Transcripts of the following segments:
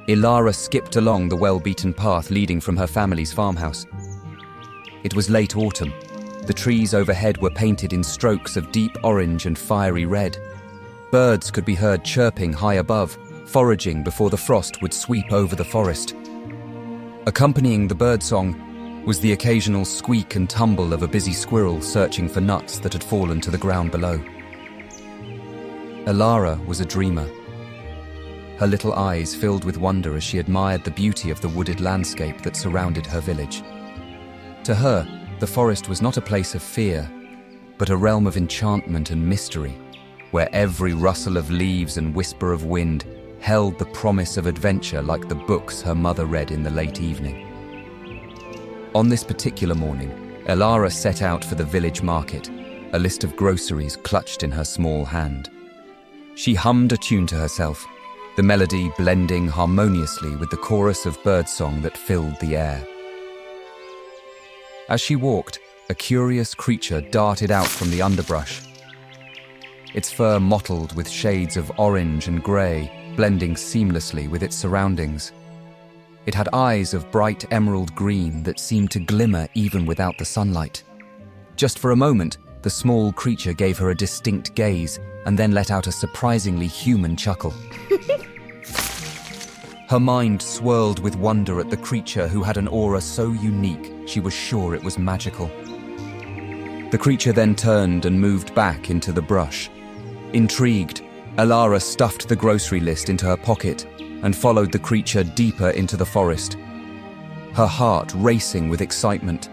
Ilara skipped along the well-beaten path leading from her family's farmhouse. It was late autumn. The trees overhead were painted in strokes of deep orange and fiery red. Birds could be heard chirping high above, foraging before the frost would sweep over the forest. Accompanying the birdsong was the occasional squeak and tumble of a busy squirrel searching for nuts that had fallen to the ground below. Ilara was a dreamer. Her little eyes filled with wonder as she admired the beauty of the wooded landscape that surrounded her village. To her, the forest was not a place of fear, but a realm of enchantment and mystery, where every rustle of leaves and whisper of wind held the promise of adventure like the books her mother read in the late evening. On this particular morning, Ilara set out for the village market, a list of groceries clutched in her small hand. She hummed a tune to herself, the melody blending harmoniously with the chorus of birdsong that filled the air. As she walked, a curious creature darted out from the underbrush. Its fur mottled with shades of orange and grey, blending seamlessly with its surroundings. It had eyes of bright emerald green that seemed to glimmer even without the sunlight. Just for a moment, the small creature gave her a distinct gaze and then let out a surprisingly human chuckle. Her mind swirled with wonder at the creature who had an aura so unique she was sure it was magical. The creature then turned and moved back into the brush. Intrigued, Ilara stuffed the grocery list into her pocket and followed the creature deeper into the forest, her heart racing with excitement.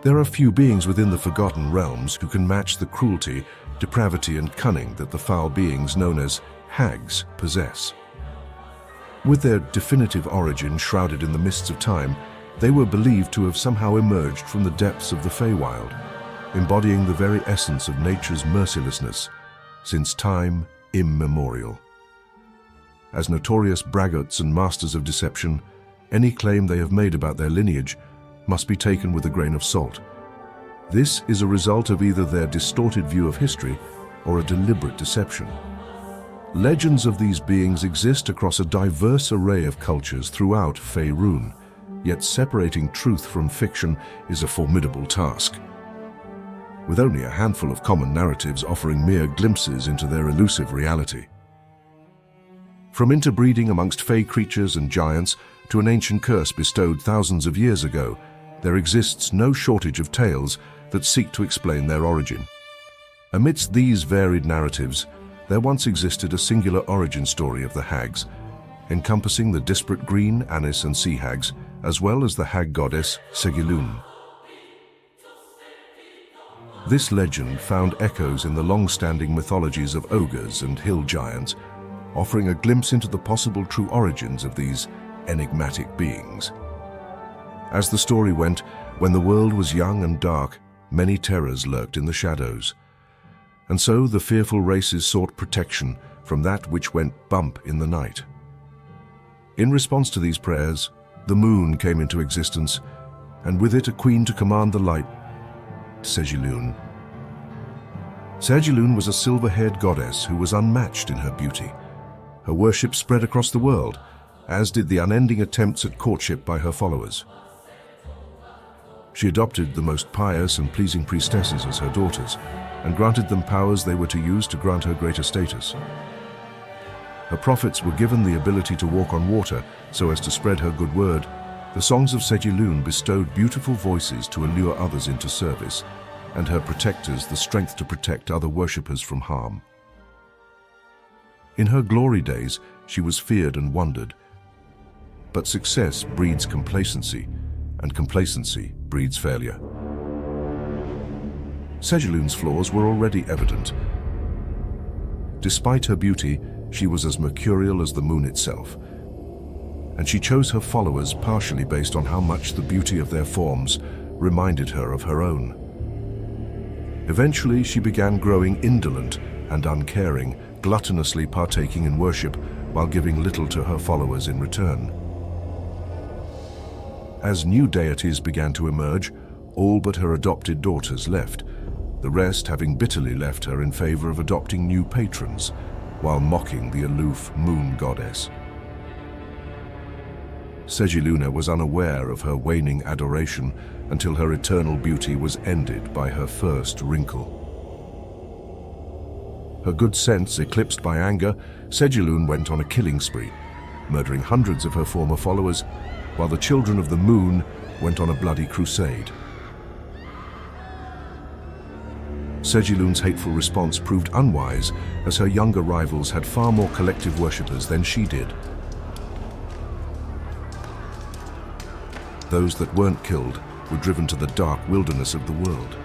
There are few beings within the Forgotten Realms who can match the cruelty, depravity, and cunning that the foul beings known as Hags possess. With their definitive origin shrouded in the mists of time, they were believed to have somehow emerged from the depths of the Feywild, embodying the very essence of nature's mercilessness since time immemorial. As notorious braggarts and masters of deception, any claim they have made about their lineage must be taken with a grain of salt. This is a result of either their distorted view of history or a deliberate deception. Legends of these beings exist across a diverse array of cultures throughout Faerun, yet separating truth from fiction is a formidable task. With only a handful of common narratives offering mere glimpses into their elusive reality. From interbreeding amongst fey creatures and giants to an ancient curse bestowed thousands of years ago, there exists no shortage of tales that seek to explain their origin. Amidst these varied narratives, there once existed a singular origin story of the Hags, encompassing the disparate green, anise, and sea hags, as well as the hag goddess Cegilune. This legend found echoes in the long-standing mythologies of ogres and hill giants, offering a glimpse into the possible true origins of these enigmatic beings. As the story went, when the world was young and dark, many terrors lurked in the shadows. And so the fearful races sought protection from that which went bump in the night. In response to these prayers, the moon came into existence, and with it a queen to command the light, Cegilune. Cegilune was a silver-haired goddess who was unmatched in her beauty. Her worship spread across the world, as did the unending attempts at courtship by her followers. She adopted the most pious and pleasing priestesses as her daughters, and granted them powers they were to use to grant her greater status. Her prophets were given the ability to walk on water so as to spread her good word. The songs of Cegilune bestowed beautiful voices to allure others into service, and her protectors the strength to protect other worshippers from harm. In her glory days, she was feared and wondered. But success breeds complacency, and complacency breeds failure. Cegilune's flaws were already evident. Despite her beauty, she was as mercurial as the moon itself, and she chose her followers partially based on how much the beauty of their forms reminded her of her own. Eventually, she began growing indolent and uncaring, gluttonously partaking in worship while giving little to her followers in return. As new deities began to emerge, all but her adopted daughters left, the rest having bitterly left her in favor of adopting new patrons, while mocking the aloof moon goddess. Cegilune was unaware of her waning adoration until her eternal beauty was ended by her first wrinkle. Her good sense eclipsed by anger, Cegilune went on a killing spree, murdering hundreds of her former followers, while the children of the moon went on a bloody crusade. Cegilune's hateful response proved unwise, as her younger rivals had far more collective worshippers than she did. Those that weren't killed were driven to the dark wilderness of the world.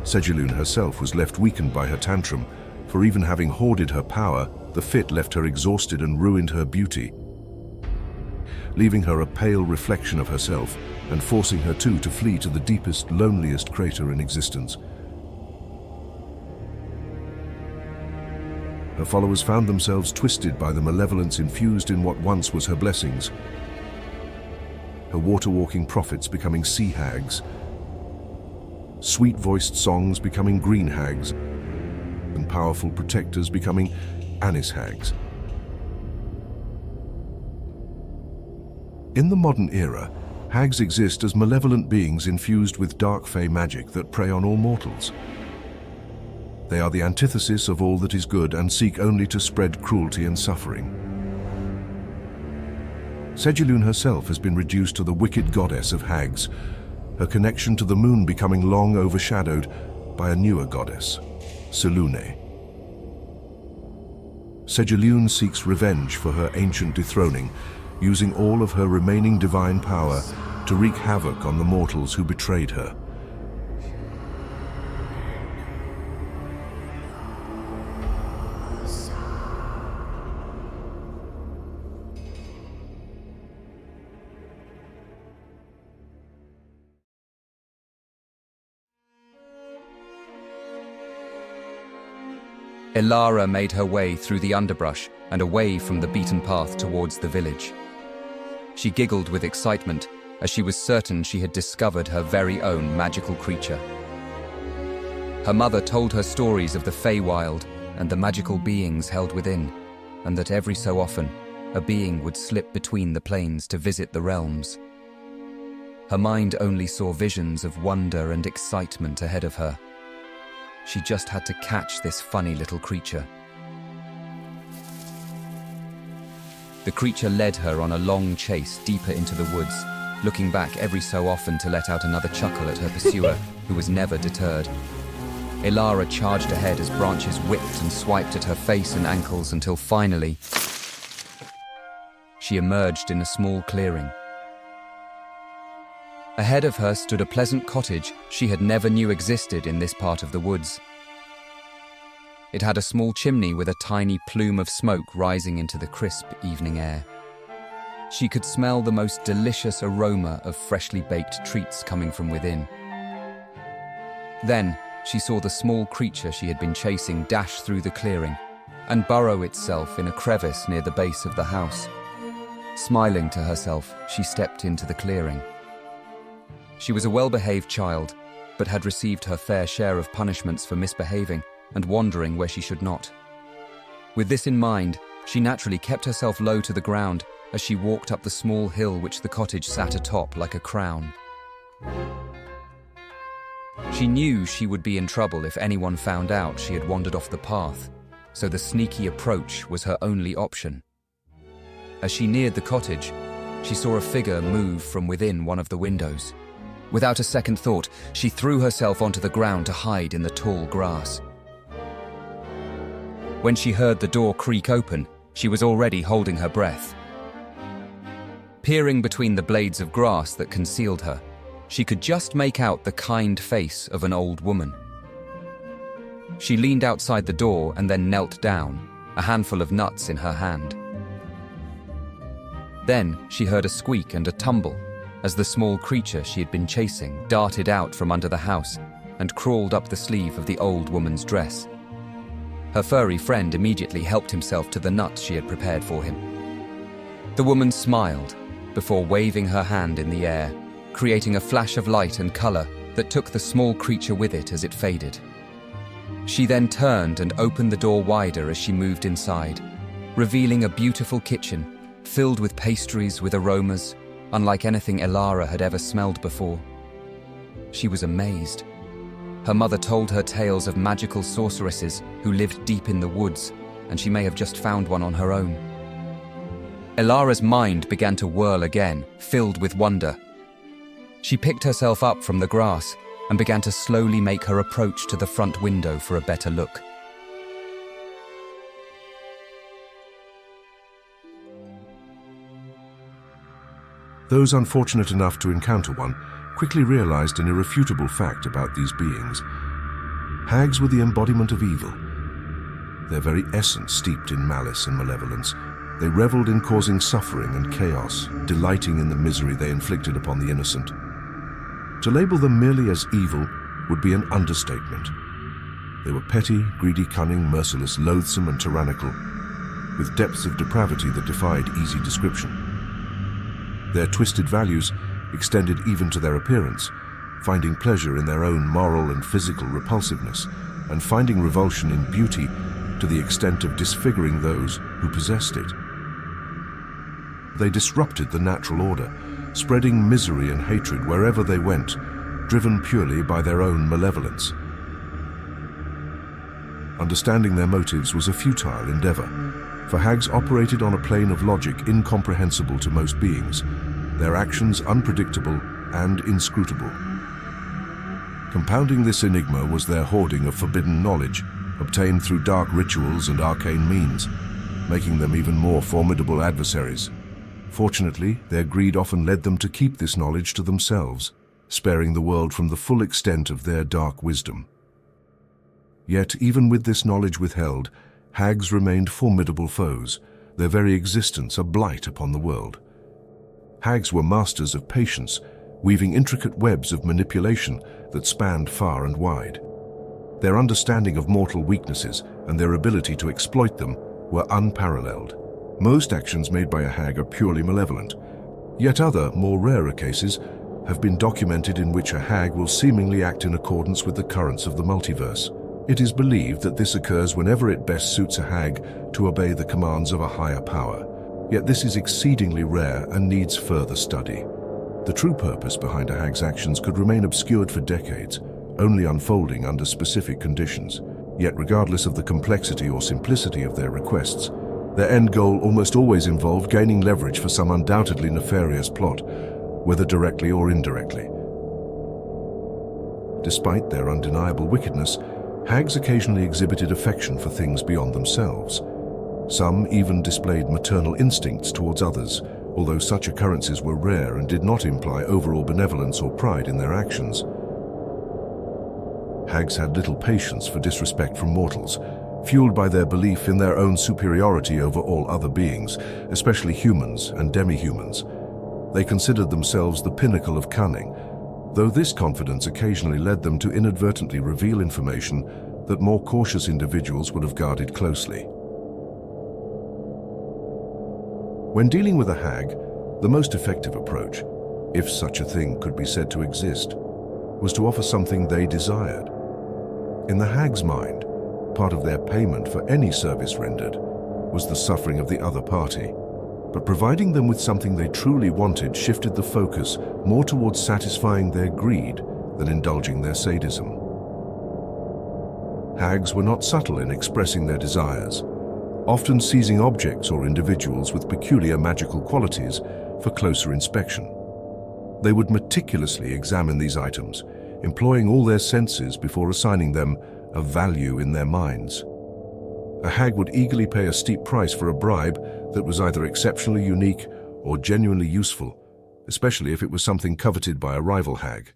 Cegilune herself was left weakened by her tantrum, for even having hoarded her power, the fit left her exhausted and ruined her beauty, leaving her a pale reflection of herself and forcing her too to flee to the deepest, loneliest crater in existence. Her followers found themselves twisted by the malevolence infused in what once was her blessings. Her water-walking prophets becoming sea hags, sweet-voiced songs becoming green hags, and powerful protectors becoming anise hags. In the modern era, hags exist as malevolent beings infused with dark fey magic that prey on all mortals. They are the antithesis of all that is good and seek only to spread cruelty and suffering. Cegilune herself has been reduced to the wicked goddess of hags, her connection to the moon becoming long overshadowed by a newer goddess, Cegilune. Cegilune seeks revenge for her ancient dethroning, using all of her remaining divine power to wreak havoc on the mortals who betrayed her. Ilara made her way through the underbrush and away from the beaten path towards the village. She giggled with excitement as she was certain she had discovered her very own magical creature. Her mother told her stories of the Feywild and the magical beings held within, and that every so often a being would slip between the planes to visit the realms. Her mind only saw visions of wonder and excitement ahead of her. She just had to catch this funny little creature. The creature led her on a long chase deeper into the woods, looking back every so often to let out another chuckle at her pursuer, who was never deterred. Ilara charged ahead as branches whipped and swiped at her face and ankles until finally she emerged in a small clearing. Ahead of her stood a pleasant cottage she had never knew existed in this part of the woods. It had a small chimney with a tiny plume of smoke rising into the crisp evening air. She could smell the most delicious aroma of freshly baked treats coming from within. Then she saw the small creature she had been chasing dash through the clearing and burrow itself in a crevice near the base of the house. Smiling to herself, she stepped into the clearing. She was a well-behaved child, but had received her fair share of punishments for misbehaving and wandering where she should not. With this in mind, she naturally kept herself low to the ground as she walked up the small hill which the cottage sat atop like a crown. She knew she would be in trouble if anyone found out she had wandered off the path, so the sneaky approach was her only option. As she neared the cottage, she saw a figure move from within one of the windows. Without a second thought, she threw herself onto the ground to hide in the tall grass. When she heard the door creak open, she was already holding her breath. Peering between the blades of grass that concealed her, she could just make out the kind face of an old woman. She leaned outside the door and then knelt down, a handful of nuts in her hand. Then she heard a squeak and a tumble as the small creature she had been chasing darted out from under the house and crawled up the sleeve of the old woman's dress. Her furry friend immediately helped himself to the nuts she had prepared for him. The woman smiled before waving her hand in the air, creating a flash of light and color that took the small creature with it as it faded. She then turned and opened the door wider as she moved inside, revealing a beautiful kitchen filled with pastries with aromas unlike anything Elara had ever smelled before. She was amazed. Her mother told her tales of magical sorceresses who lived deep in the woods, and she may have just found one on her own. Elara's mind began to whirl again, filled with wonder. She picked herself up from the grass and began to slowly make her approach to the front window for a better look. Those unfortunate enough to encounter one quickly realized an irrefutable fact about these beings. Hags were the embodiment of evil. Their very essence steeped in malice and malevolence. They reveled in causing suffering and chaos, delighting in the misery they inflicted upon the innocent. To label them merely as evil would be an understatement. They were petty, greedy, cunning, merciless, loathsome, and tyrannical, with depths of depravity that defied easy description. Their twisted values extended even to their appearance, finding pleasure in their own moral and physical repulsiveness, and finding revulsion in beauty to the extent of disfiguring those who possessed it. They disrupted the natural order, spreading misery and hatred wherever they went, driven purely by their own malevolence. Understanding their motives was a futile endeavor, for hags operated on a plane of logic incomprehensible to most beings, their actions unpredictable and inscrutable. Compounding this enigma was their hoarding of forbidden knowledge, obtained through dark rituals and arcane means, making them even more formidable adversaries. Fortunately, their greed often led them to keep this knowledge to themselves, sparing the world from the full extent of their dark wisdom. Yet, even with this knowledge withheld, hags remained formidable foes, their very existence a blight upon the world. Hags were masters of patience, weaving intricate webs of manipulation that spanned far and wide. Their understanding of mortal weaknesses and their ability to exploit them were unparalleled. Most actions made by a hag are purely malevolent, yet other, more rarer cases have been documented in which a hag will seemingly act in accordance with the currents of the multiverse. It is believed that this occurs whenever it best suits a hag to obey the commands of a higher power. Yet this is exceedingly rare and needs further study. The true purpose behind a hag's actions could remain obscured for decades, only unfolding under specific conditions. Yet regardless of the complexity or simplicity of their requests, their end goal almost always involved gaining leverage for some undoubtedly nefarious plot, whether directly or indirectly. Despite their undeniable wickedness, hags occasionally exhibited affection for things beyond themselves. Some even displayed maternal instincts towards others, although such occurrences were rare and did not imply overall benevolence or pride in their actions. Hags had little patience for disrespect from mortals, fueled by their belief in their own superiority over all other beings, especially humans and demi-humans. They considered themselves the pinnacle of cunning, though this confidence occasionally led them to inadvertently reveal information that more cautious individuals would have guarded closely. When dealing with a hag, the most effective approach, if such a thing could be said to exist, was to offer something they desired. In the hag's mind, part of their payment for any service rendered was the suffering of the other party, but providing them with something they truly wanted shifted the focus more towards satisfying their greed than indulging their sadism. Hags were not subtle in expressing their desires, often seizing objects or individuals with peculiar magical qualities for closer inspection. They would meticulously examine these items, employing all their senses before assigning them a value in their minds. A hag would eagerly pay a steep price for a bribe that was either exceptionally unique or genuinely useful, especially if it was something coveted by a rival hag.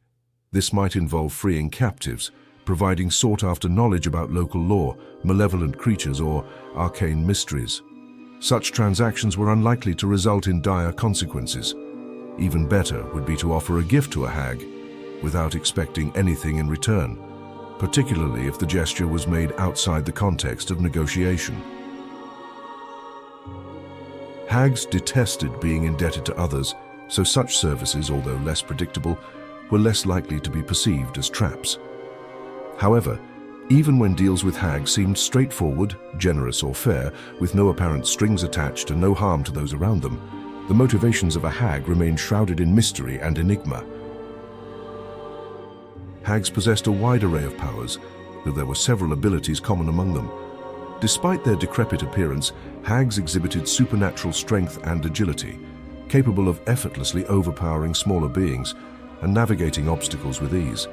This might involve freeing captives, providing sought-after knowledge about local law, malevolent creatures, or arcane mysteries. Such transactions were unlikely to result in dire consequences. Even better would be to offer a gift to a hag without expecting anything in return, particularly if the gesture was made outside the context of negotiation. Hags detested being indebted to others, so such services, although less predictable, were less likely to be perceived as traps. However, even when deals with hags seemed straightforward, generous or fair, with no apparent strings attached and no harm to those around them, the motivations of a hag remained shrouded in mystery and enigma. Hags possessed a wide array of powers, though there were several abilities common among them. Despite their decrepit appearance, hags exhibited supernatural strength and agility, capable of effortlessly overpowering smaller beings and navigating obstacles with ease.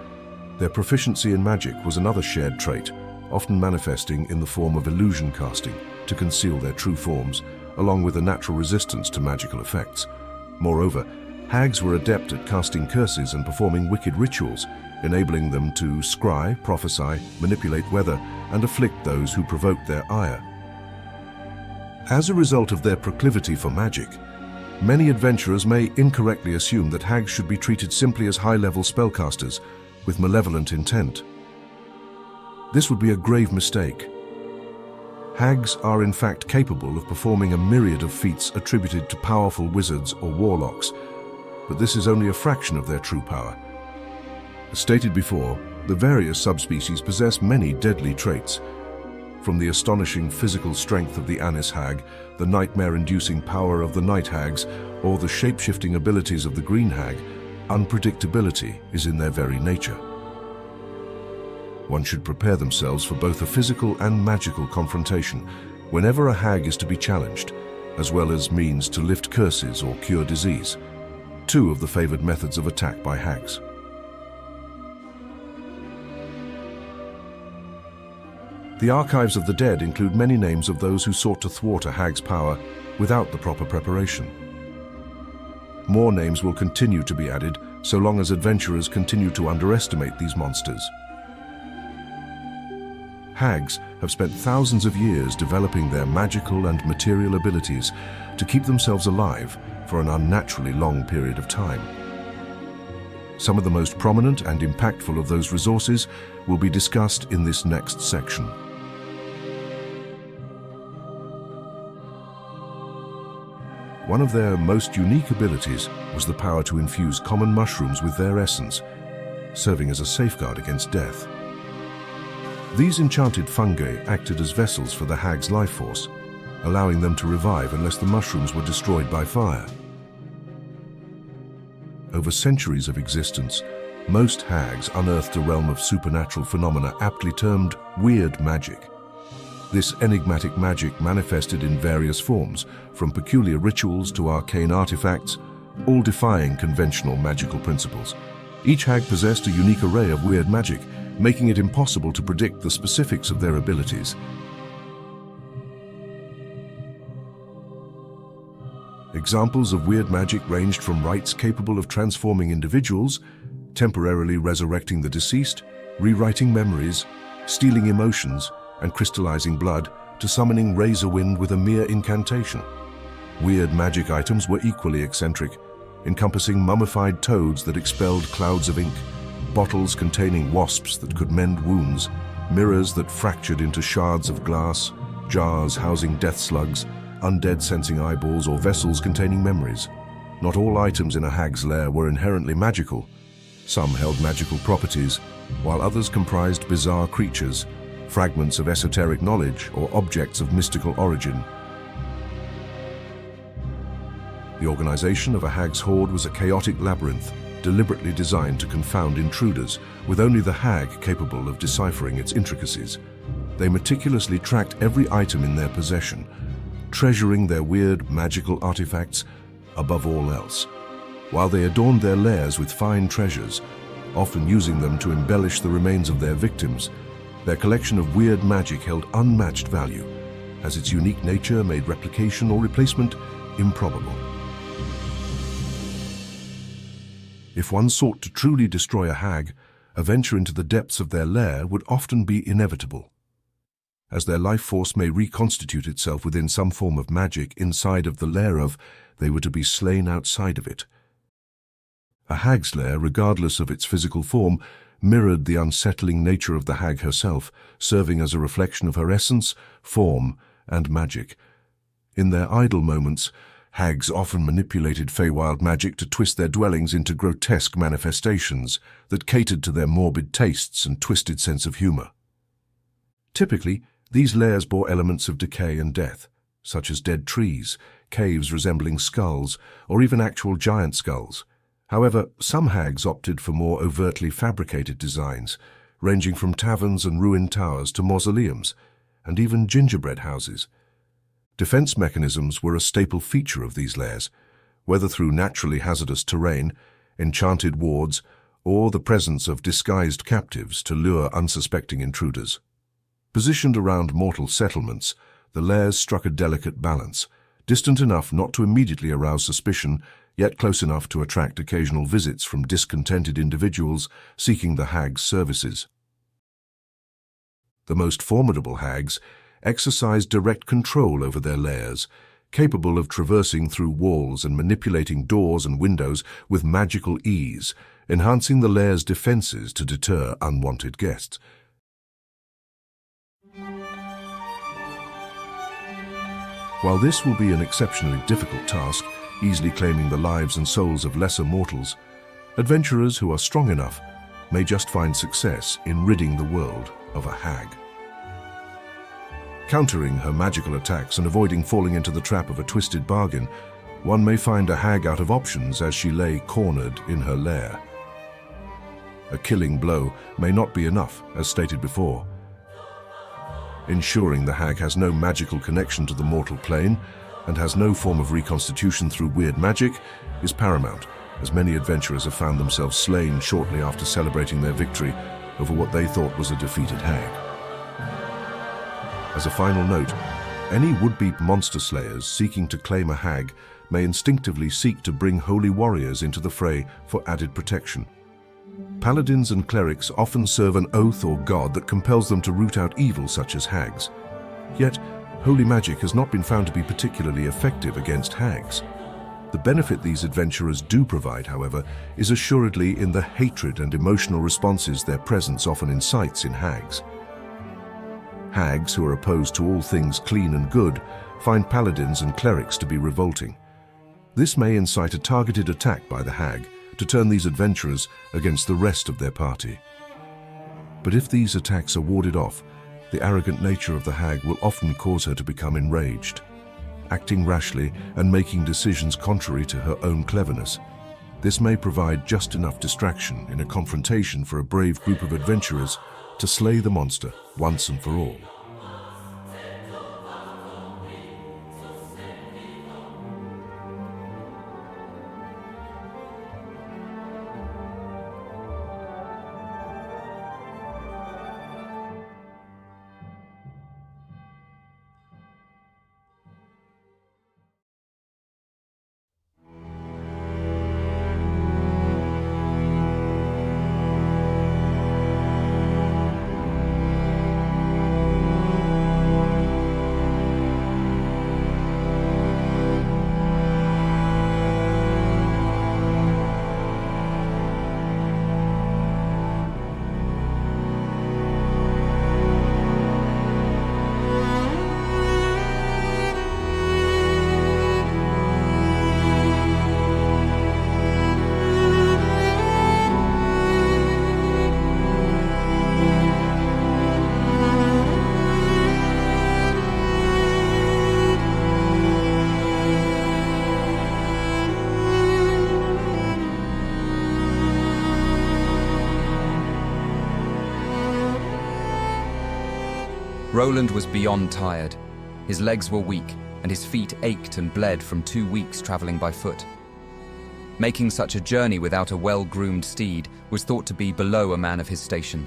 Their proficiency in magic was another shared trait, often manifesting in the form of illusion casting to conceal their true forms, along with a natural resistance to magical effects. Moreover, hags were adept at casting curses and performing wicked rituals, enabling them to scry, prophesy, manipulate weather, and afflict those who provoked their ire. As a result of their proclivity for magic, many adventurers may incorrectly assume that hags should be treated simply as high-level spellcasters with malevolent intent. This would be a grave mistake. Hags are in fact capable of performing a myriad of feats attributed to powerful wizards or warlocks, but this is only a fraction of their true power. As stated before, the various subspecies possess many deadly traits. From the astonishing physical strength of the Anis Hag, the nightmare-inducing power of the Night Hags, or the shape-shifting abilities of the Green Hag, unpredictability is in their very nature. One should prepare themselves for both a physical and magical confrontation whenever a hag is to be challenged, as well as means to lift curses or cure disease, two of the favored methods of attack by hags. The archives of the dead include many names of those who sought to thwart a hag's power without the proper preparation. More names will continue to be added so long as adventurers continue to underestimate these monsters. Hags have spent thousands of years developing their magical and material abilities to keep themselves alive for an unnaturally long period of time. Some of the most prominent and impactful of those resources will be discussed in this next section. One of their most unique abilities was the power to infuse common mushrooms with their essence, serving as a safeguard against death. These enchanted fungi acted as vessels for the hag's life force, allowing them to revive unless the mushrooms were destroyed by fire. Over centuries of existence, most hags unearthed a realm of supernatural phenomena aptly termed weird magic. This enigmatic magic manifested in various forms, from peculiar rituals to arcane artifacts, all defying conventional magical principles. Each hag possessed a unique array of weird magic, making it impossible to predict the specifics of their abilities. Examples of weird magic ranged from rites capable of transforming individuals, temporarily resurrecting the deceased, rewriting memories, stealing emotions, and crystallizing blood, to summoning razor wind with a mere incantation. Weird magic items were equally eccentric, encompassing mummified toads that expelled clouds of ink, bottles containing wasps that could mend wounds, mirrors that fractured into shards of glass, jars housing death slugs, undead sensing eyeballs, or vessels containing memories. Not all items in a hag's lair were inherently magical. Some held magical properties, while others comprised bizarre creatures, fragments of esoteric knowledge, or objects of mystical origin. The organization of a hag's hoard was a chaotic labyrinth, deliberately designed to confound intruders, with only the hag capable of deciphering its intricacies. They meticulously tracked every item in their possession, treasuring their weird magical artifacts above all else, while they adorned their lairs with fine treasures, often using them to embellish the remains of their victims. Their collection of weird magic held unmatched value, as its unique nature made replication or replacement improbable. If one sought to truly destroy a hag, a venture into the depths of their lair would often be inevitable, as their life force may reconstitute itself within some form of magic inside of the lair of, they were to be slain outside of it. A hag's lair, regardless of its physical form, mirrored the unsettling nature of the hag herself, serving as a reflection of her essence, form, and magic. In their idle moments, hags often manipulated Feywild magic to twist their dwellings into grotesque manifestations that catered to their morbid tastes and twisted sense of humor. Typically, these lairs bore elements of decay and death, such as dead trees, caves resembling skulls, or even actual giant skulls. However, some hags opted for more overtly fabricated designs, ranging from taverns and ruined towers to mausoleums, and even gingerbread houses. Defense mechanisms were a staple feature of these lairs, whether through naturally hazardous terrain, enchanted wards, or the presence of disguised captives to lure unsuspecting intruders. Positioned around mortal settlements, the lairs struck a delicate balance, distant enough not to immediately arouse suspicion, yet close enough to attract occasional visits from discontented individuals seeking the hag's services. The most formidable hags exercised direct control over their lairs, capable of traversing through walls and manipulating doors and windows with magical ease, enhancing the lair's defenses to deter unwanted guests. While this will be an exceptionally difficult task, easily claiming the lives and souls of lesser mortals, adventurers who are strong enough may just find success in ridding the world of a hag. Countering her magical attacks and avoiding falling into the trap of a twisted bargain, one may find a hag out of options as she lay cornered in her lair. A killing blow may not be enough, as stated before. Ensuring the hag has no magical connection to the mortal plane and has no form of reconstitution through weird magic is paramount, as many adventurers have found themselves slain shortly after celebrating their victory over what they thought was a defeated hag. As a final note, any would-be monster slayers seeking to claim a hag may instinctively seek to bring holy warriors into the fray for added protection. Paladins and clerics often serve an oath or god that compels them to root out evil such as hags. Yet, holy magic has not been found to be particularly effective against hags. The benefit these adventurers do provide, however, is assuredly in the hatred and emotional responses their presence often incites in hags. Hags, who are opposed to all things clean and good, find paladins and clerics to be revolting. This may incite a targeted attack by the hag to turn these adventurers against the rest of their party. But if these attacks are warded off, the arrogant nature of the hag will often cause her to become enraged, acting rashly and making decisions contrary to her own cleverness. This may provide just enough distraction in a confrontation for a brave group of adventurers to slay the monster once and for all. Roland was beyond tired. His legs were weak, and his feet ached and bled from 2 weeks traveling by foot. Making such a journey without a well-groomed steed was thought to be below a man of his station.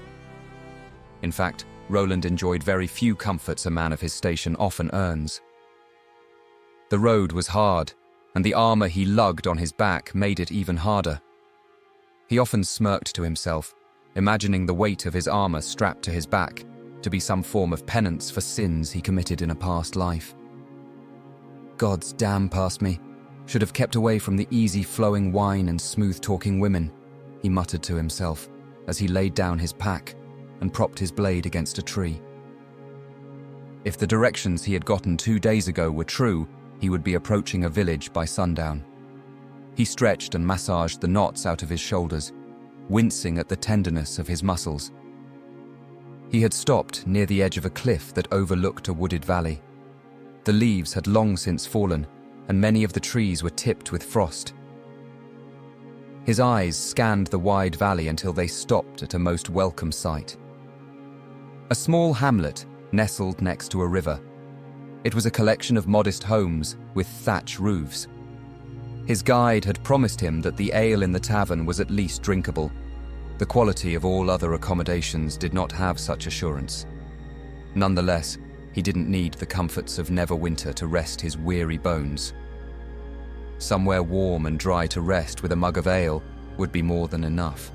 In fact, Roland enjoyed very few comforts a man of his station often earns. The road was hard, and the armor he lugged on his back made it even harder. He often smirked to himself, imagining the weight of his armor strapped to his back to be some form of penance for sins he committed in a past life. God's damn past me. Should have kept away from the easy-flowing wine and smooth-talking women, he muttered to himself as he laid down his pack and propped his blade against a tree. If the directions he had gotten 2 days ago were true, he would be approaching a village by sundown. He stretched and massaged the knots out of his shoulders, wincing at the tenderness of his muscles. He had stopped near the edge of a cliff that overlooked a wooded valley. The leaves had long since fallen, and many of the trees were tipped with frost. His eyes scanned the wide valley until they stopped at a most welcome sight. A small hamlet nestled next to a river. It was a collection of modest homes with thatch roofs. His guide had promised him that the ale in the tavern was at least drinkable. The quality of all other accommodations did not have such assurance. Nonetheless, he didn't need the comforts of Neverwinter to rest his weary bones. Somewhere warm and dry to rest with a mug of ale would be more than enough.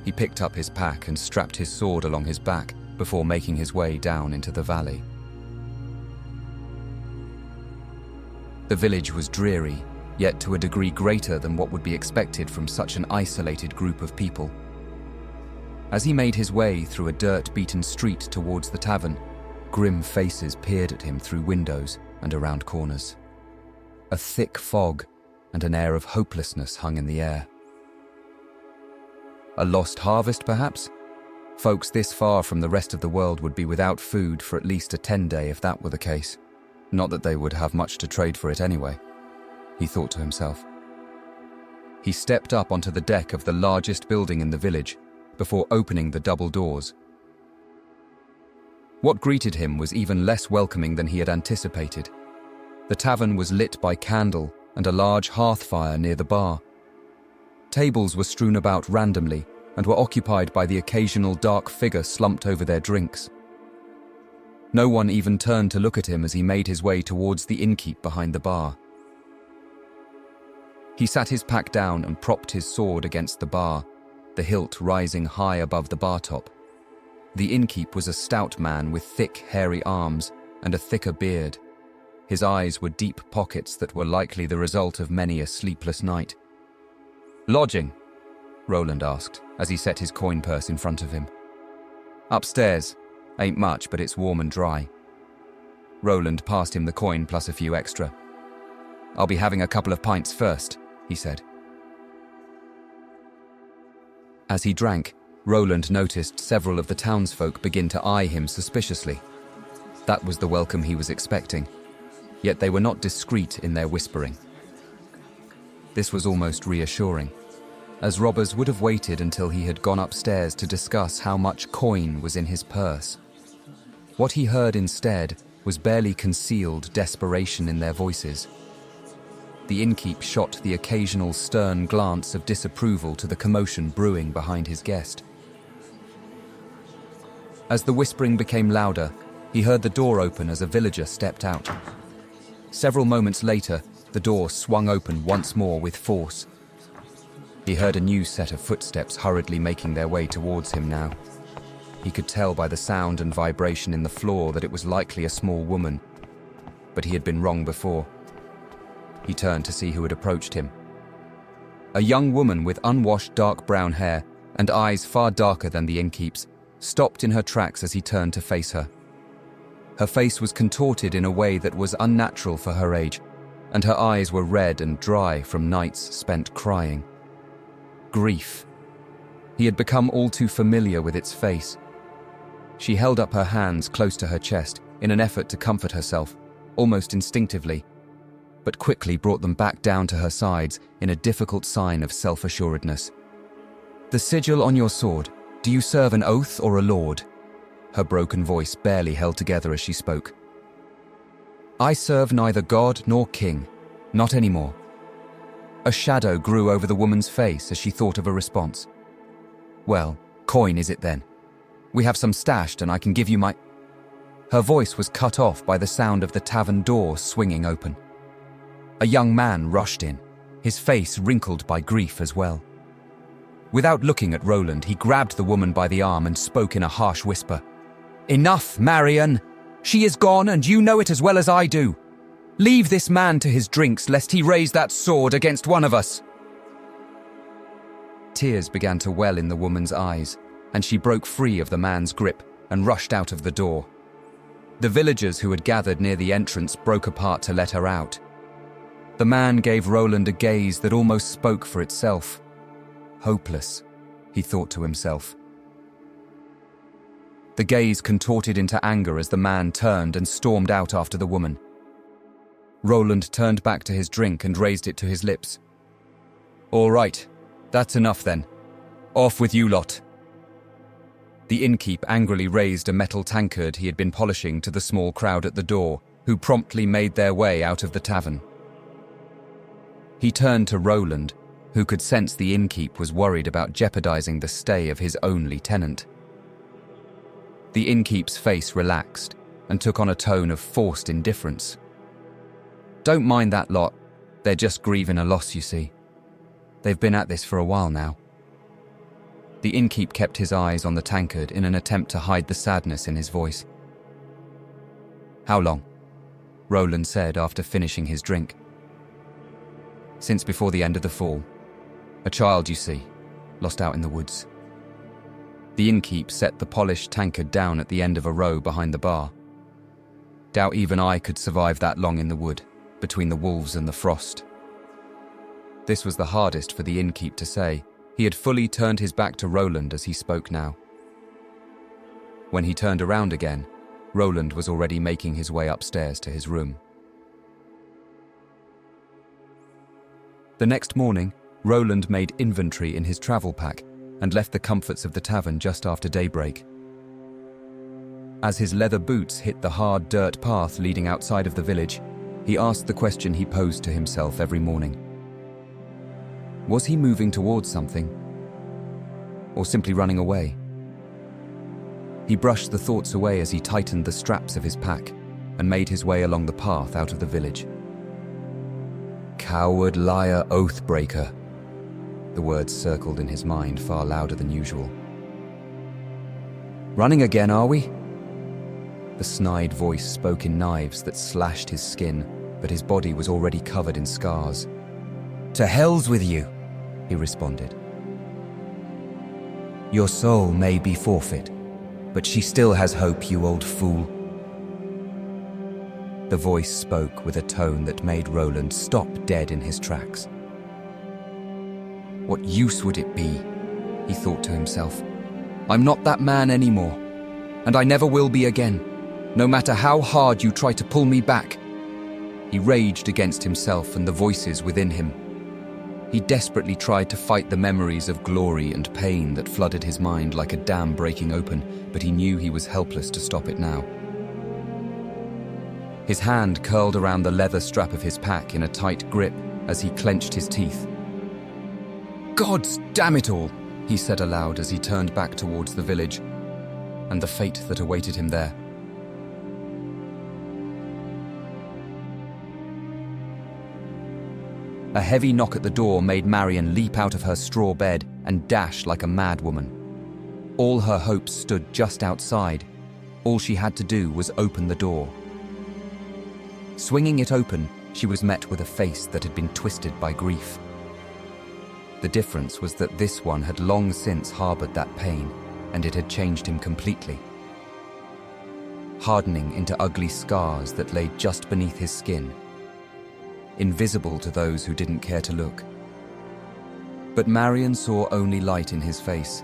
He picked up his pack and strapped his sword along his back before making his way down into the valley. The village was dreary, yet to a degree greater than what would be expected from such an isolated group of people. As he made his way through a dirt-beaten street towards the tavern, grim faces peered at him through windows and around corners. A thick fog and an air of hopelessness hung in the air. A lost harvest, perhaps? Folks this far from the rest of the world would be without food for at least a 10-day if that were the case. Not that they would have much to trade for it anyway, he thought to himself. He stepped up onto the deck of the largest building in the village before opening the double doors. What greeted him was even less welcoming than he had anticipated. The tavern was lit by candle and a large hearth fire near the bar. Tables were strewn about randomly and were occupied by the occasional dark figure slumped over their drinks. No one even turned to look at him as he made his way towards the innkeep behind the bar. He sat his pack down and propped his sword against the bar, the hilt rising high above the bar top. The innkeep was a stout man with thick, hairy arms and a thicker beard. His eyes were deep pockets that were likely the result of many a sleepless night. "Lodging?" Roland asked, as he set his coin purse in front of him. "Upstairs. Ain't much, but it's warm and dry." Roland passed him the coin plus a few extra. "I'll be having a couple of pints first," he said. As he drank, Roland noticed several of the townsfolk begin to eye him suspiciously. That was the welcome he was expecting, yet they were not discreet in their whispering. This was almost reassuring, as robbers would have waited until he had gone upstairs to discuss how much coin was in his purse. What he heard instead was barely concealed desperation in their voices. The innkeep shot the occasional stern glance of disapproval to the commotion brewing behind his guest. As the whispering became louder, he heard the door open as a villager stepped out. Several moments later, the door swung open once more with force. He heard a new set of footsteps hurriedly making their way towards him now. He could tell by the sound and vibration in the floor that it was likely a small woman, but he had been wrong before. He turned to see who had approached him. A young woman with unwashed dark brown hair and eyes far darker than the innkeep's stopped in her tracks as he turned to face her. Her face was contorted in a way that was unnatural for her age, and her eyes were red and dry from nights spent crying. Grief. He had become all too familiar with its face. She held up her hands close to her chest in an effort to comfort herself, almost instinctively, but quickly brought them back down to her sides in a difficult sign of self-assuredness. "The sigil on your sword, do you serve an oath or a lord?" her broken voice barely held together as she spoke. "I serve neither god nor king, not anymore." A shadow grew over the woman's face as she thought of a response. "Well, coin is it then? We have some stashed and I can give you my—" Her voice was cut off by the sound of the tavern door swinging open. A young man rushed in, his face wrinkled by grief as well. Without looking at Roland, he grabbed the woman by the arm and spoke in a harsh whisper. "Enough, Marion! She is gone, and you know it as well as I do. Leave this man to his drinks, lest he raise that sword against one of us." Tears began to well in the woman's eyes, and she broke free of the man's grip and rushed out of the door. The villagers who had gathered near the entrance broke apart to let her out. The man gave Roland a gaze that almost spoke for itself. Hopeless, he thought to himself. The gaze contorted into anger as the man turned and stormed out after the woman. Roland turned back to his drink and raised it to his lips. "All right, that's enough then. Off with you lot." The innkeep angrily raised a metal tankard he had been polishing to the small crowd at the door, who promptly made their way out of the tavern. He turned to Roland, who could sense the innkeep was worried about jeopardizing the stay of his only tenant. The innkeep's face relaxed and took on a tone of forced indifference. "Don't mind that lot. They're just grieving a loss, you see. They've been at this for a while now." The innkeep kept his eyes on the tankard in an attempt to hide the sadness in his voice. "How long?" Roland said after finishing his drink. "Since before the end of the fall. A child, you see, lost out in the woods." The innkeep set the polished tankard down at the end of a row behind the bar. "Doubt even I could survive that long in the wood, between the wolves and the frost." This was the hardest for the innkeep to say. He had fully turned his back to Roland as he spoke now. When he turned around again, Roland was already making his way upstairs to his room. The next morning, Roland made inventory in his travel pack and left the comforts of the tavern just after daybreak. As his leather boots hit the hard dirt path leading outside of the village, he asked the question he posed to himself every morning. Was he moving towards something? Or simply running away? He brushed the thoughts away as he tightened the straps of his pack and made his way along the path out of the village. "Coward, liar, oathbreaker." The words circled in his mind far louder than usual. "Running again, are we?" The snide voice spoke in knives that slashed his skin, but his body was already covered in scars. "To hell's with you," he responded. "Your soul may be forfeit, but she still has hope, you old fool." The voice spoke with a tone that made Roland stop dead in his tracks. What use would it be? He thought to himself. I'm not that man anymore, and I never will be again, no matter how hard you try to pull me back. He raged against himself and the voices within him. He desperately tried to fight the memories of glory and pain that flooded his mind like a dam breaking open, but he knew he was helpless to stop it now. His hand curled around the leather strap of his pack in a tight grip as he clenched his teeth. "Gods damn it all," he said aloud as he turned back towards the village, and the fate that awaited him there. A heavy knock at the door made Marion leap out of her straw bed and dash like a madwoman. All her hopes stood just outside. All she had to do was open the door. Swinging it open, she was met with a face that had been twisted by grief. The difference was that this one had long since harbored that pain, and it had changed him completely, hardening into ugly scars that lay just beneath his skin, invisible to those who didn't care to look. But Marion saw only light in his face,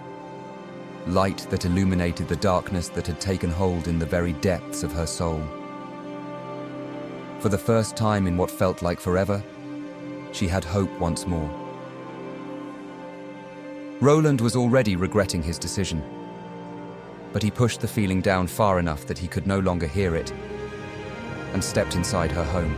light that illuminated the darkness that had taken hold in the very depths of her soul. For the first time in what felt like forever, she had hope once more. Roland was already regretting his decision. but he pushed the feeling down far enough that he could no longer hear it, and stepped inside her home.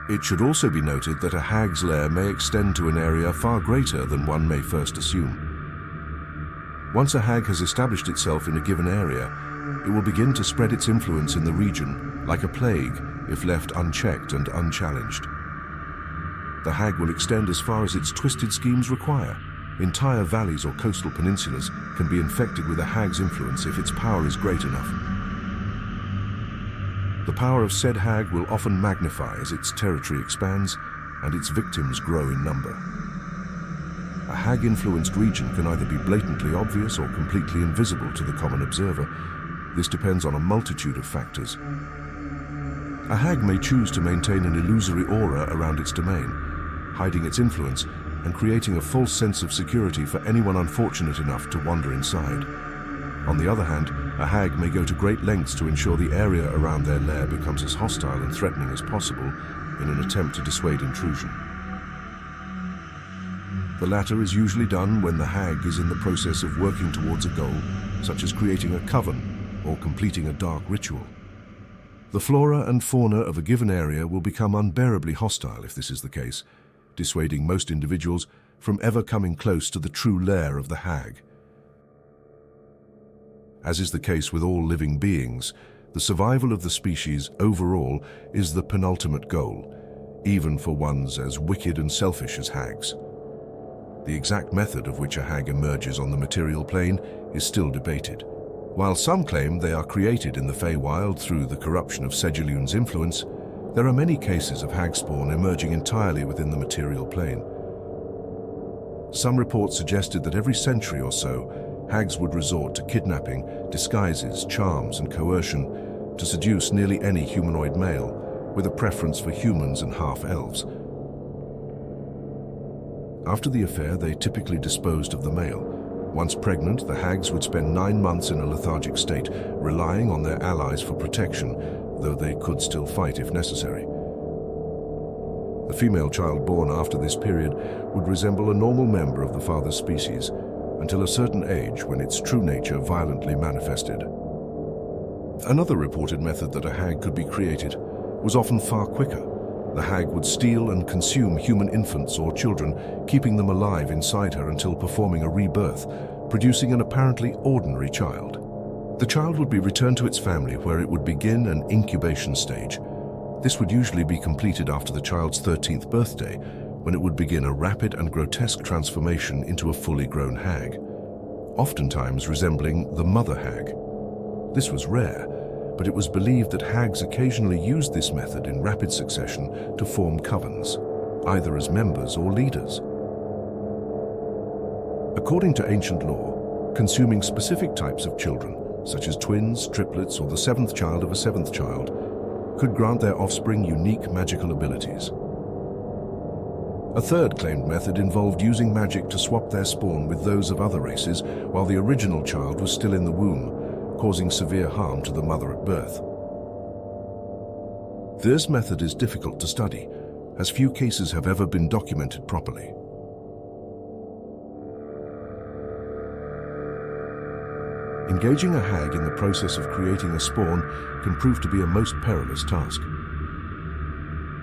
It should also be noted that a hag's lair may extend to an area far greater than one may first assume. Once a hag has established itself in a given area, it will begin to spread its influence in the region like a plague if left unchecked and unchallenged. The hag will extend as far as its twisted schemes require. Entire valleys or coastal peninsulas can be infected with a hag's influence if its power is great enough. The power of said hag will often magnify as its territory expands and its victims grow in number. A hag-influenced region can either be blatantly obvious or completely invisible to the common observer. This depends on a multitude of factors. A hag may choose to maintain an illusory aura around its domain, hiding its influence and creating a false sense of security for anyone unfortunate enough to wander inside. On the other hand, a hag may go to great lengths to ensure the area around their lair becomes as hostile and threatening as possible in an attempt to dissuade intrusion. The latter is usually done when the hag is in the process of working towards a goal, such as creating a coven or completing a dark ritual. The flora and fauna of a given area will become unbearably hostile if this is the case, dissuading most individuals from ever coming close to the true lair of the hag. As is the case with all living beings, the survival of the species overall is the penultimate goal, even for ones as wicked and selfish as hags. The exact method of which a hag emerges on the material plane is still debated. While some claim they are created in the Feywild through the corruption of Cegilune's influence, there are many cases of hagspawn emerging entirely within the material plane. Some reports suggested that every century or so, hags would resort to kidnapping, disguises, charms, and coercion to seduce nearly any humanoid male, with a preference for humans and half-elves. After the affair, they typically disposed of the male. Once pregnant, the hags would spend 9 months in a lethargic state, relying on their allies for protection, though they could still fight if necessary. The female child born after this period would resemble a normal member of the father's species, until a certain age when its true nature violently manifested. Another reported method that a hag could be created was often far quicker. The hag would steal and consume human infants or children, keeping them alive inside her until performing a rebirth, producing an apparently ordinary child. The child would be returned to its family, where it would begin an incubation stage. This would usually be completed after the child's 13th birthday, when it would begin a rapid and grotesque transformation into a fully grown hag, oftentimes resembling the mother hag. This was rare, but it was believed that hags occasionally used this method in rapid succession to form covens, either as members or leaders. According to ancient lore, consuming specific types of children, such as twins, triplets, or the 7th child of a 7th child, could grant their offspring unique magical abilities. A third claimed method involved using magic to swap their spawn with those of other races while the original child was still in the womb, causing severe harm to the mother at birth. This method is difficult to study, as few cases have ever been documented properly. Engaging a hag in the process of creating a spawn can prove to be a most perilous task.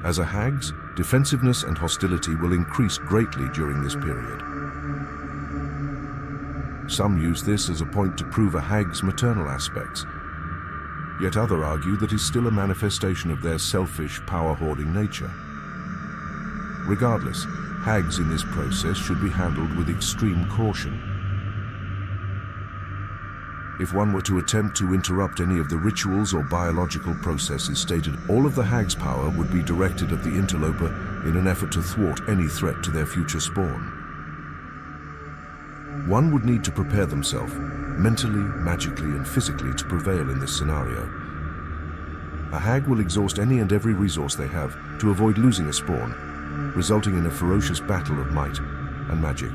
As a hag's, defensiveness and hostility will increase greatly during this period. Some use this as a point to prove a hag's maternal aspects, yet others argue that it's still a manifestation of their selfish, power-hoarding nature. Regardless, hags in this process should be handled with extreme caution. If one were to attempt to interrupt any of the rituals or biological processes stated, all of the hag's power would be directed at the interloper in an effort to thwart any threat to their future spawn. One would need to prepare themselves, mentally, magically, and physically, to prevail in this scenario. A hag will exhaust any and every resource they have to avoid losing a spawn, resulting in a ferocious battle of might and magic.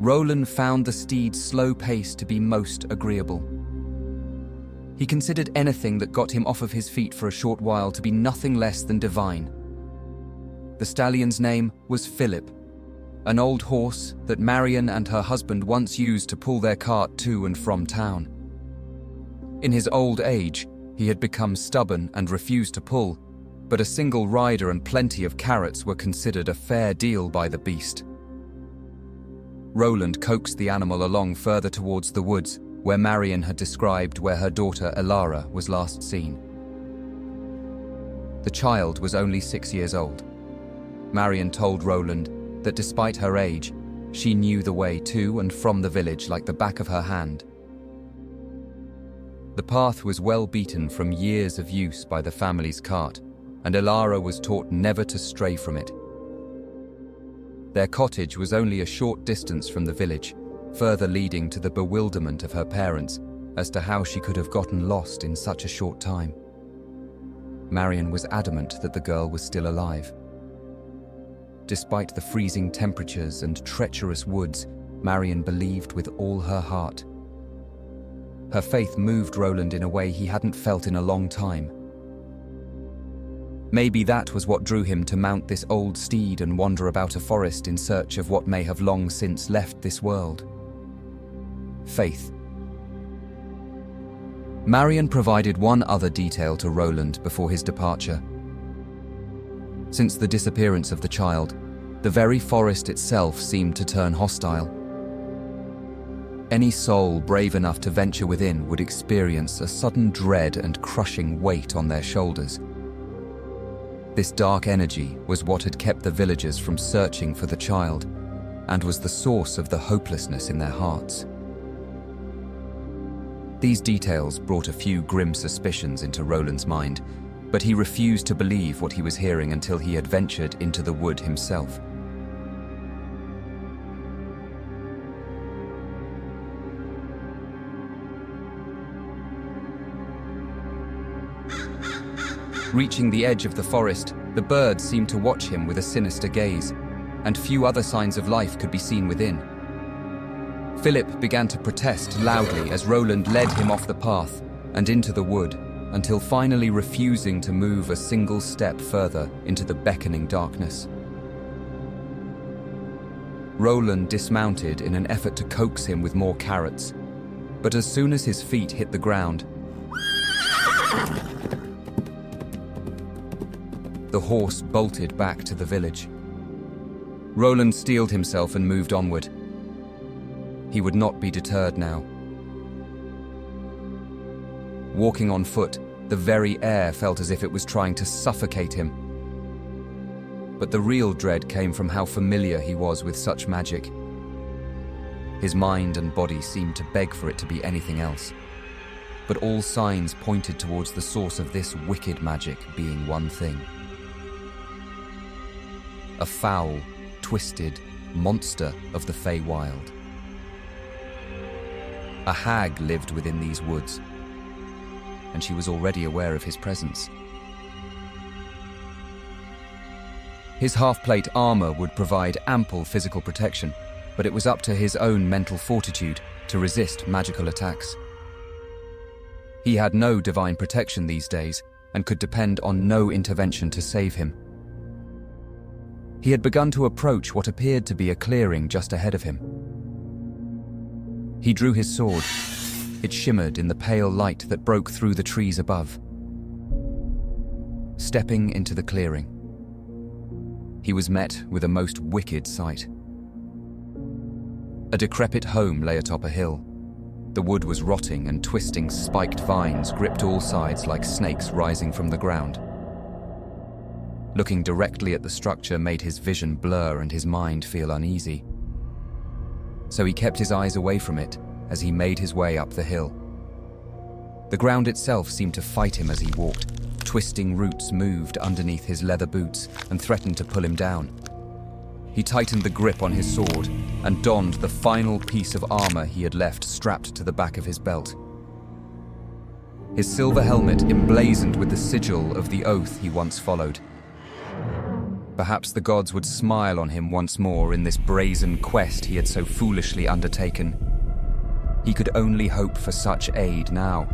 Roland found the steed's slow pace to be most agreeable. He considered anything that got him off of his feet for a short while to be nothing less than divine. The stallion's name was Philip, an old horse that Marion and her husband once used to pull their cart to and from town. In his old age, he had become stubborn and refused to pull, but a single rider and plenty of carrots were considered a fair deal by the beast. Roland coaxed the animal along further towards the woods, where Marion had described where her daughter Elara was last seen. The child was only 6 years old. Marion told Roland that despite her age, she knew the way to and from the village like the back of her hand. The path was well beaten from years of use by the family's cart, and Elara was taught never to stray from it. Their cottage was only a short distance from the village, further leading to the bewilderment of her parents as to how she could have gotten lost in such a short time. Marion was adamant that the girl was still alive. Despite the freezing temperatures and treacherous woods, Marion believed with all her heart. Her faith moved Roland in a way he hadn't felt in a long time. Maybe that was what drew him to mount this old steed and wander about a forest in search of what may have long since left this world. Faith. Marion provided one other detail to Roland before his departure. Since the disappearance of the child, the very forest itself seemed to turn hostile. Any soul brave enough to venture within would experience a sudden dread and crushing weight on their shoulders. This dark energy was what had kept the villagers from searching for the child, and was the source of the hopelessness in their hearts. These details brought a few grim suspicions into Roland's mind, but he refused to believe what he was hearing until he had ventured into the wood himself. Reaching the edge of the forest, the birds seemed to watch him with a sinister gaze, and few other signs of life could be seen within. Philip began to protest loudly as Roland led him off the path and into the wood, until finally refusing to move a single step further into the beckoning darkness. Roland dismounted in an effort to coax him with more carrots, but as soon as his feet hit the ground, the horse bolted back to the village. Roland steeled himself and moved onward. He would not be deterred now. Walking on foot, the very air felt as if it was trying to suffocate him. But the real dread came from how familiar he was with such magic. His mind and body seemed to beg for it to be anything else. But all signs pointed towards the source of this wicked magic being one thing. A foul, twisted monster of the Feywild. A hag lived within these woods, and she was already aware of his presence. His half-plate armor would provide ample physical protection, but it was up to his own mental fortitude to resist magical attacks. He had no divine protection these days, and could depend on no intervention to save him. He had begun to approach what appeared to be a clearing just ahead of him. He drew his sword. It shimmered in the pale light that broke through the trees above. Stepping into the clearing, he was met with a most wicked sight. A decrepit home lay atop a hill. The wood was rotting, and twisting spiked vines gripped all sides like snakes rising from the ground. Looking directly at the structure made his vision blur and his mind feel uneasy. So he kept his eyes away from it as he made his way up the hill. The ground itself seemed to fight him as he walked. Twisting roots moved underneath his leather boots and threatened to pull him down. He tightened the grip on his sword and donned the final piece of armor he had left strapped to the back of his belt. His silver helmet emblazoned with the sigil of the oath he once followed. Perhaps the gods would smile on him once more in this brazen quest he had so foolishly undertaken. He could only hope for such aid now.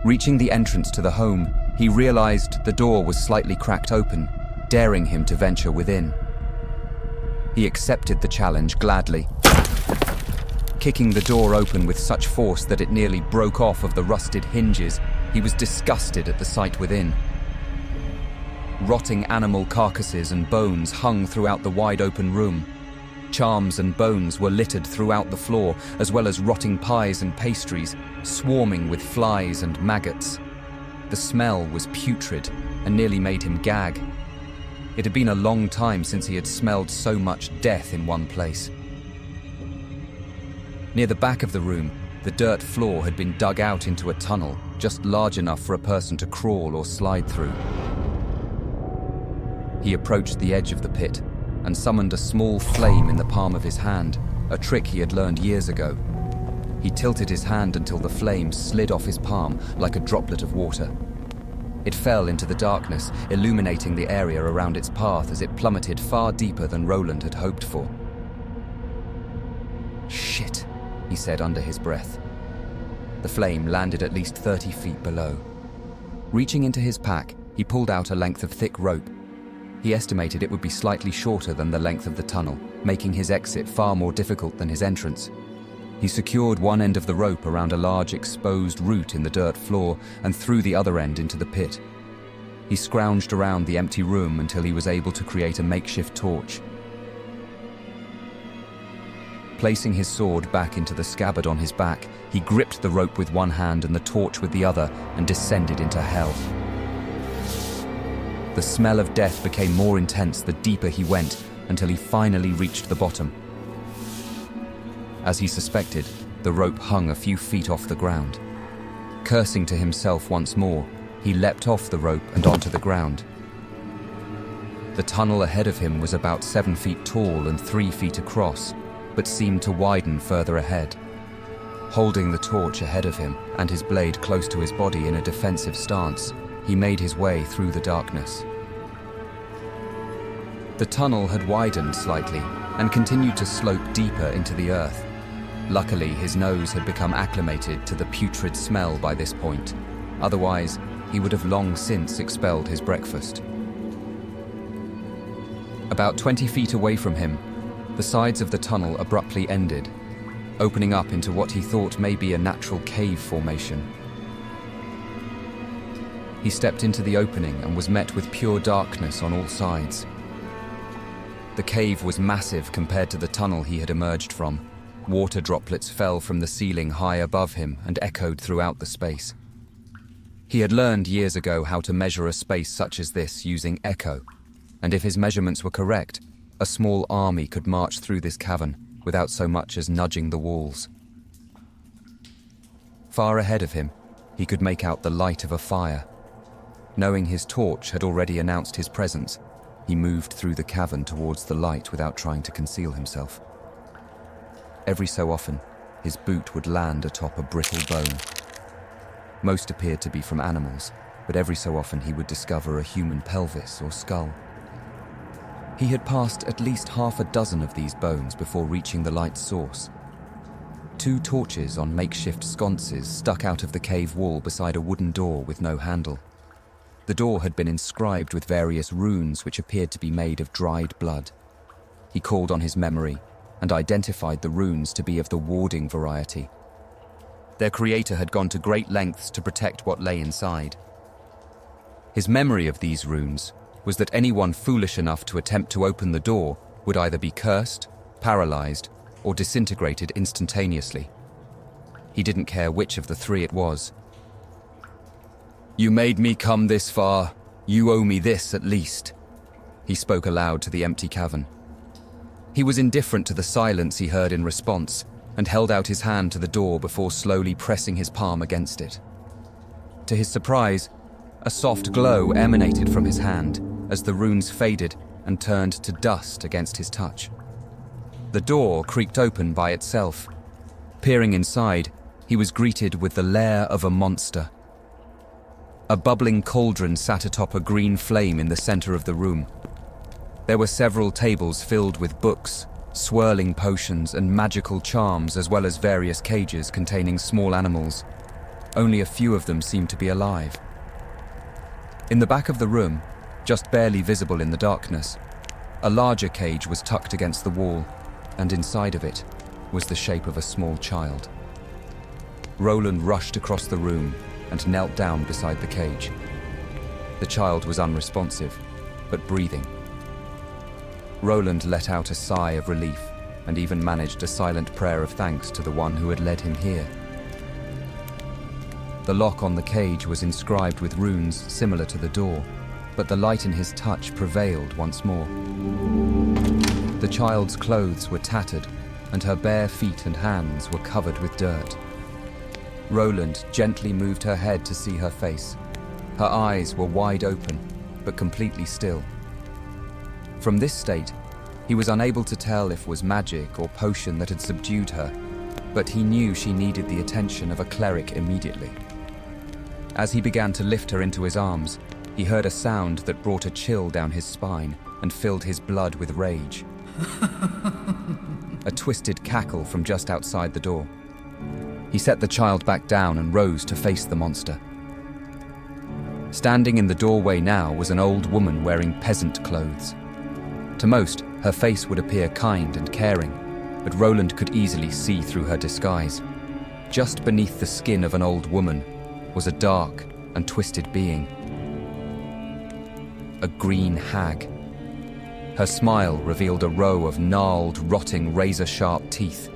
Reaching the entrance to the home, he realized the door was slightly cracked open, daring him to venture within. He accepted the challenge gladly, kicking the door open with such force that it nearly broke off of the rusted hinges. He was disgusted at the sight within. Rotting animal carcasses and bones hung throughout the wide-open room. Charms and bones were littered throughout the floor, as well as rotting pies and pastries, swarming with flies and maggots. The smell was putrid and nearly made him gag. It had been a long time since he had smelled so much death in one place. Near the back of the room, the dirt floor had been dug out into a tunnel, just large enough for a person to crawl or slide through. He approached the edge of the pit and summoned a small flame in the palm of his hand, a trick he had learned years ago. He tilted his hand until the flame slid off his palm like a droplet of water. It fell into the darkness, illuminating the area around its path as it plummeted far deeper than Roland had hoped for. "Shit," he said under his breath. The flame landed at least 30 feet below. Reaching into his pack, he pulled out a length of thick rope. He estimated it would be slightly shorter than the length of the tunnel, making his exit far more difficult than his entrance. He secured one end of the rope around a large exposed root in the dirt floor and threw the other end into the pit. He scrounged around the empty room until he was able to create a makeshift torch. Placing his sword back into the scabbard on his back, he gripped the rope with one hand and the torch with the other and descended into hell. The smell of death became more intense the deeper he went, until he finally reached the bottom. As he suspected, the rope hung a few feet off the ground. Cursing to himself once more, he leapt off the rope and onto the ground. The tunnel ahead of him was about 7 feet tall and 3 feet across, but seemed to widen further ahead. Holding the torch ahead of him and his blade close to his body in a defensive stance, he made his way through the darkness. The tunnel had widened slightly and continued to slope deeper into the earth. Luckily, his nose had become acclimated to the putrid smell by this point. Otherwise, he would have long since expelled his breakfast. About 20 feet away from him, the sides of the tunnel abruptly ended, opening up into what he thought may be a natural cave formation. He stepped into the opening and was met with pure darkness on all sides. The cave was massive compared to the tunnel he had emerged from. Water droplets fell from the ceiling high above him and echoed throughout the space. He had learned years ago how to measure a space such as this using echo, and if his measurements were correct, a small army could march through this cavern without so much as nudging the walls. Far ahead of him, he could make out the light of a fire. Knowing his torch had already announced his presence, he moved through the cavern towards the light without trying to conceal himself. Every so often, his boot would land atop a brittle bone. Most appeared to be from animals, but every so often he would discover a human pelvis or skull. He had passed at least half a dozen of these bones before reaching the light's source. 2 torches on makeshift sconces stuck out of the cave wall beside a wooden door with no handle. The door had been inscribed with various runes which appeared to be made of dried blood. He called on his memory and identified the runes to be of the warding variety. Their creator had gone to great lengths to protect what lay inside. His memory of these runes was that anyone foolish enough to attempt to open the door would either be cursed, paralyzed, or disintegrated instantaneously. He didn't care which of the 3 it was. "You made me come this far. You owe me this at least," he spoke aloud to the empty cavern. He was indifferent to the silence he heard in response and held out his hand to the door before slowly pressing his palm against it. To his surprise, a soft glow emanated from his hand as the runes faded and turned to dust against his touch. The door creaked open by itself. Peering inside, he was greeted with the lair of a monster. A bubbling cauldron sat atop a green flame in the center of the room. There were several tables filled with books, swirling potions, and magical charms, as well as various cages containing small animals. Only a few of them seemed to be alive. In the back of the room, just barely visible in the darkness, a larger cage was tucked against the wall, and inside of it was the shape of a small child. Roland rushed across the room and knelt down beside the cage. The child was unresponsive, but breathing. Roland let out a sigh of relief and even managed a silent prayer of thanks to the one who had led him here. The lock on the cage was inscribed with runes similar to the door, but the light in his touch prevailed once more. The child's clothes were tattered, and her bare feet and hands were covered with dirt. Roland gently moved her head to see her face. Her eyes were wide open, but completely still. From this state, he was unable to tell if it was magic or potion that had subdued her, but he knew she needed the attention of a cleric immediately. As he began to lift her into his arms, he heard a sound that brought a chill down his spine and filled his blood with rage. A twisted cackle from just outside the door. He set the child back down and rose to face the monster. Standing in the doorway now was an old woman wearing peasant clothes. To most, her face would appear kind and caring, but Roland could easily see through her disguise. Just beneath the skin of an old woman was a dark and twisted being. A green hag. Her smile revealed a row of gnarled, rotting, razor-sharp teeth.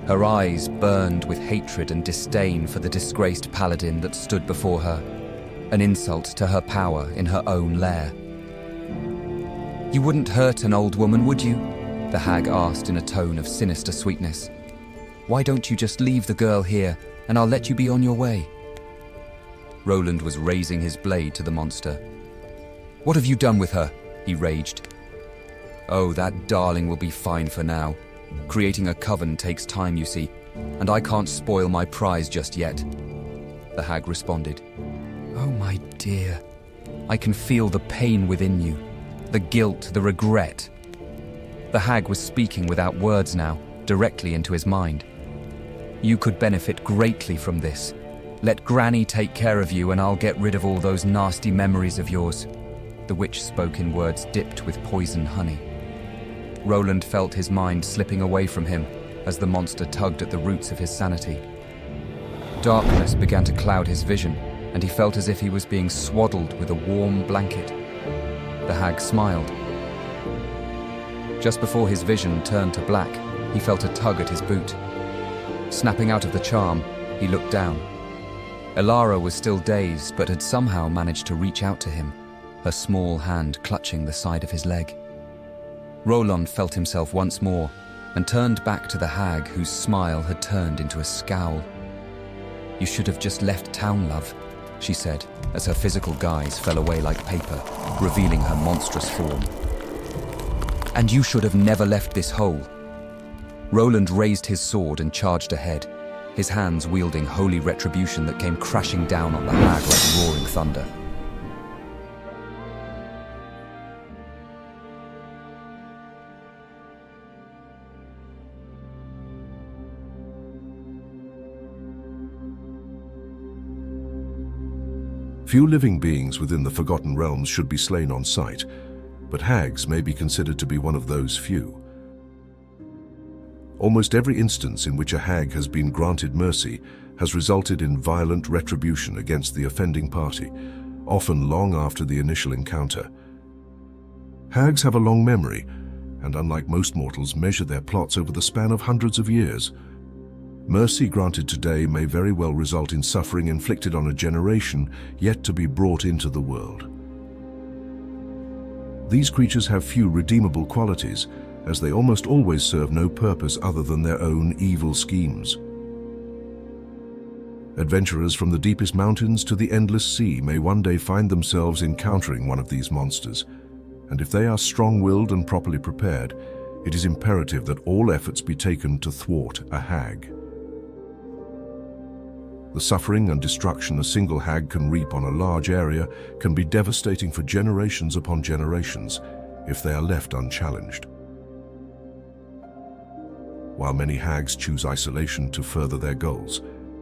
Her eyes burned with hatred and disdain for the disgraced paladin that stood before her, an insult to her power in her own lair. "You wouldn't hurt an old woman, would you?" the hag asked in a tone of sinister sweetness. "Why don't you just leave the girl here, and I'll let you be on your way?" Roland was raising his blade to the monster. "What have you done with her?" he raged. "Oh, that darling will be fine for now. Creating a coven takes time, you see, and I can't spoil my prize just yet," the hag responded. "Oh, my dear, I can feel the pain within you, the guilt, the regret." The hag was speaking without words now, directly into his mind. "You could benefit greatly from this. Let Granny take care of you and I'll get rid of all those nasty memories of yours." The witch spoke in words dipped with poison honey. Roland felt his mind slipping away from him as the monster tugged at the roots of his sanity. Darkness began to cloud his vision, and he felt as if he was being swaddled with a warm blanket. The hag smiled. Just before his vision turned to black, he felt a tug at his boot. Snapping out of the charm, he looked down. Elara was still dazed, but had somehow managed to reach out to him, her small hand clutching the side of his leg. Roland felt himself once more and turned back to the hag, whose smile had turned into a scowl. "You should have just left town, love," she said, as her physical guise fell away like paper, revealing her monstrous form. "And you should have never left this hole." Roland raised his sword and charged ahead, his hands wielding holy retribution that came crashing down on the hag like roaring thunder. Few living beings within the Forgotten Realms should be slain on sight, but hags may be considered to be one of those few. Almost every instance in which a hag has been granted mercy has resulted in violent retribution against the offending party, often long after the initial encounter. Hags have a long memory, and unlike most mortals, measure their plots over the span of hundreds of years. Mercy granted today may very well result in suffering inflicted on a generation yet to be brought into the world. These creatures have few redeemable qualities, as they almost always serve no purpose other than their own evil schemes. Adventurers from the deepest mountains to the endless sea may one day find themselves encountering one of these monsters, and if they are strong-willed and properly prepared, it is imperative that all efforts be taken to thwart a hag. The suffering and destruction a single hag can reap on a large area can be devastating for generations upon generations if they are left unchallenged. While many hags choose isolation to further their goals,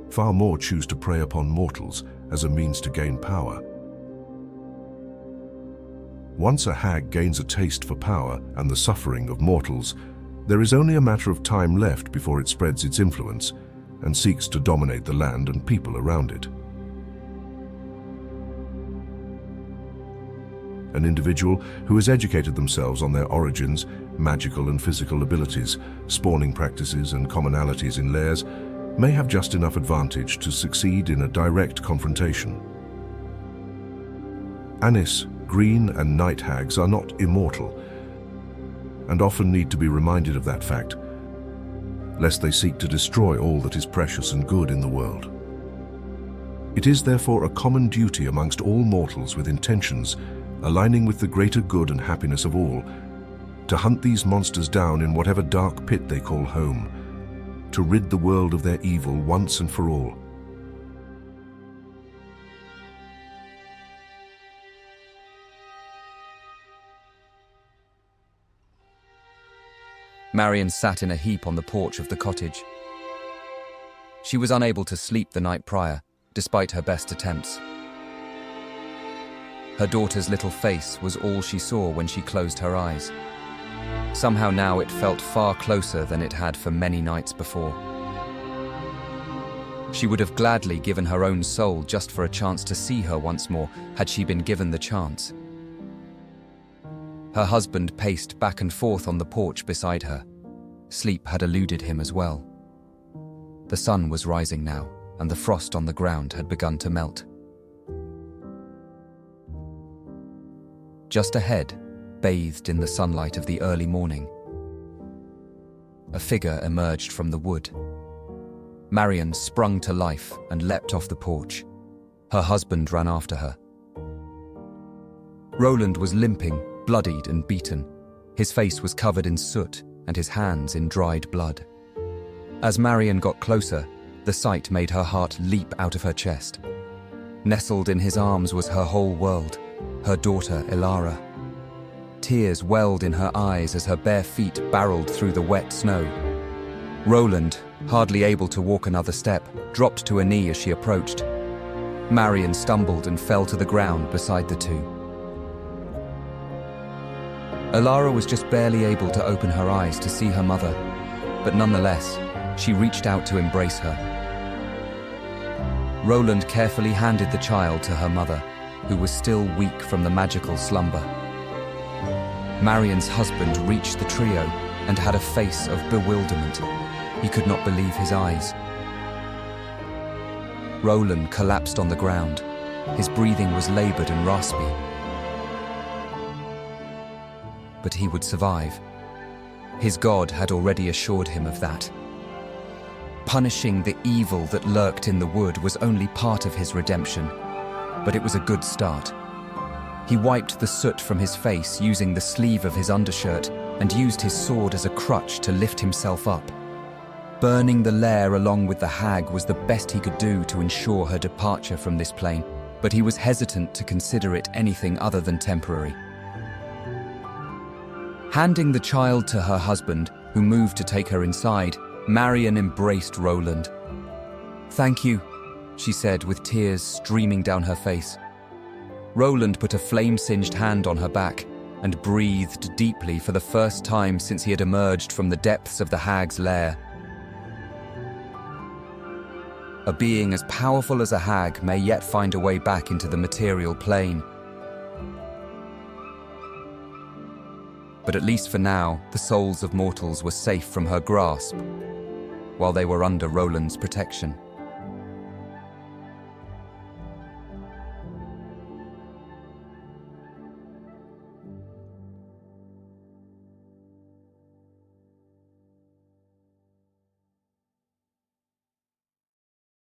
far more choose to prey upon mortals as a means to gain power. Once a hag gains a taste for power and the suffering of mortals, there is only a matter of time left before it spreads its influence and seeks to dominate the land and people around it. An individual who has educated themselves on their origins, magical and physical abilities, spawning practices and commonalities in lairs may have just enough advantage to succeed in a direct confrontation. Anis, green and night hags are not immortal, and often need to be reminded of that fact, lest they seek to destroy all that is precious and good in the world. It is therefore a common duty amongst all mortals with intentions aligning with the greater good and happiness of all, to hunt these monsters down in whatever dark pit they call home, to rid the world of their evil once and for all. Marion sat in a heap on the porch of the cottage. She was unable to sleep the night prior, despite her best attempts. Her daughter's little face was all she saw when she closed her eyes. Somehow now it felt far closer than it had for many nights before. She would have gladly given her own soul just for a chance to see her once more, had she been given the chance. Her husband paced back and forth on the porch beside her. Sleep had eluded him as well. The sun was rising now, and the frost on the ground had begun to melt. Just ahead, bathed in the sunlight of the early morning, a figure emerged from the wood. Marion sprung to life and leapt off the porch. Her husband ran after her. Roland was limping, bloodied and beaten. His face was covered in soot and his hands in dried blood. As Marion got closer, the sight made her heart leap out of her chest. Nestled in his arms was her whole world, her daughter Elara. Tears welled in her eyes as her bare feet barreled through the wet snow. Roland, hardly able to walk another step, dropped to a knee as she approached. Marion stumbled and fell to the ground beside the two. Elara was just barely able to open her eyes to see her mother, but nonetheless, she reached out to embrace her. Roland carefully handed the child to her mother, who was still weak from the magical slumber. Marion's husband reached the trio and had a face of bewilderment. He could not believe his eyes. Roland collapsed on the ground. His breathing was labored and raspy. But he would survive. His God had already assured him of that. Punishing the evil that lurked in the wood was only part of his redemption, but it was a good start. He wiped the soot from his face using the sleeve of his undershirt and used his sword as a crutch to lift himself up. Burning the lair along with the hag was the best he could do to ensure her departure from this plane, but he was hesitant to consider it anything other than temporary. Handing the child to her husband, who moved to take her inside, Marion embraced Roland. "Thank you," she said with tears streaming down her face. Roland put a flame-singed hand on her back and breathed deeply for the first time since he had emerged from the depths of the hag's lair. A being as powerful as a hag may yet find a way back into the material plane. But at least for now, the souls of mortals were safe from her grasp, while they were under Roland's protection.